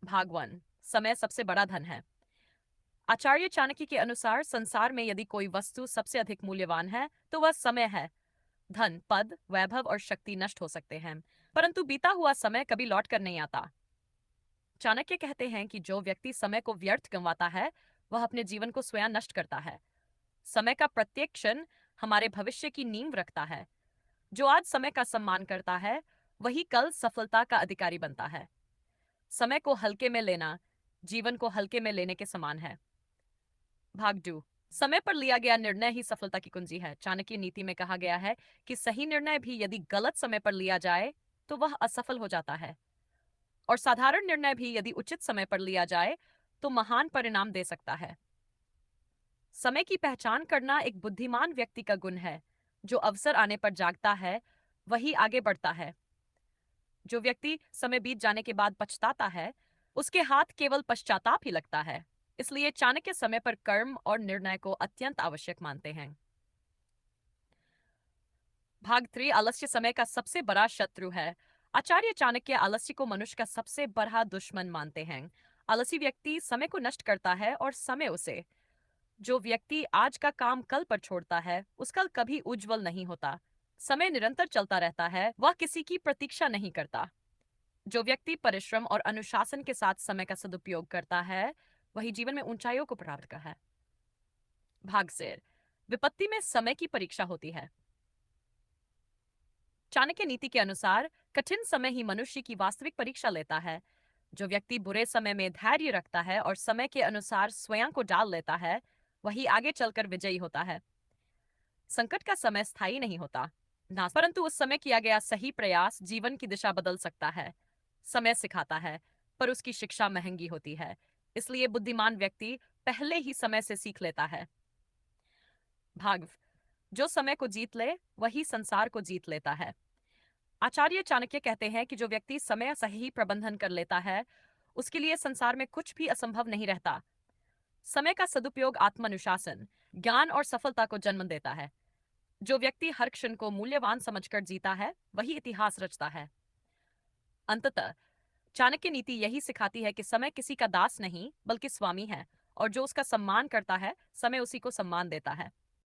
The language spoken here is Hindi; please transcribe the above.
भाग 1। समय सबसे बड़ा धन है। आचार्य चाणक्य के अनुसार संसार में यदि कोई वस्तु सबसे अधिक मूल्यवान है तो वह समय है। धन, पद, वैभव और शक्ति नष्ट हो सकते हैं, परंतु बीता हुआ समय कभी लौट कर नहीं आता। चाणक्य कहते हैं कि जो व्यक्ति समय को व्यर्थ गंवाता है वह अपने जीवन को स्वयं नष्ट करता है। समय का प्रत्येक क्षण हमारे भविष्य की नींव रखता है। जो आज समय का सम्मान करता है वही कल सफलता का अधिकारी बनता है। समय को हल्के में लेना जीवन को हल्के में लेने के समान है। भाग 2। समय पर लिया गया निर्णय ही सफलता की कुंजी है। चाणक्य नीति में कहा गया है कि सही निर्णय भी यदि गलत समय पर लिया जाए तो वह असफल हो जाता है, और साधारण निर्णय भी यदि उचित समय पर लिया जाए तो महान परिणाम दे सकता है। समय की पहचान करना एक बुद्धिमान व्यक्ति का गुण है। जो अवसर आने पर जागता है वही आगे बढ़ता है। जो व्यक्ति समय बीत जाने के बाद पछताता है उसके हाथ केवल पश्चाताप ही लगता है। इसलिए चाणक्य समय पर कर्म और निर्णय को अत्यंत आवश्यक मानते हैं। भाग 3। आलस्य समय का सबसे बड़ा शत्रु है। आचार्य चाणक्य आलस्य को मनुष्य का सबसे बड़ा दुश्मन मानते हैं। आलसी व्यक्ति समय को नष्ट करता है और समय उसे। जो व्यक्ति आज का काम कल पर छोड़ता है उसका कभी उज्जवल नहीं होता। समय निरंतर चलता रहता है, वह किसी की प्रतीक्षा नहीं करता। जो व्यक्ति परिश्रम और अनुशासन के साथ समय का सदुपयोग करता है वही जीवन में ऊंचाइयों को प्राप्त करता है। भाग से विपत्ति में समय की परीक्षा होती है। चाणक्य नीति के अनुसार कठिन समय ही मनुष्य की वास्तविक परीक्षा लेता है। जो व्यक्ति बुरे समय में धैर्य रखता है और समय के अनुसार स्वयं को डाल लेता है वही आगे चलकर विजयी होता है। संकट का समय स्थायी नहीं होता ना, परंतु उस समय किया गया सही प्रयास जीवन की दिशा बदल सकता है। समय सिखाता है पर उसकी शिक्षा महंगी होती है, इसलिए बुद्धिमान व्यक्ति पहले ही समय से सीख लेता है। भाग। जो समय को जीत ले वही संसार को जीत लेता है। आचार्य चाणक्य कहते हैं कि जो व्यक्ति समय सही प्रबंधन कर लेता है उसके लिए संसार में कुछ भी असंभव नहीं रहता। समय का सदुपयोग आत्मानुशासन, ज्ञान और सफलता को जन्म देता है। जो व्यक्ति हर क्षण को मूल्यवान समझकर जीता है वही इतिहास रचता है। अंततः चाणक्य नीति यही सिखाती है कि समय किसी का दास नहीं बल्कि स्वामी है, और जो उसका सम्मान करता है समय उसी को सम्मान देता है।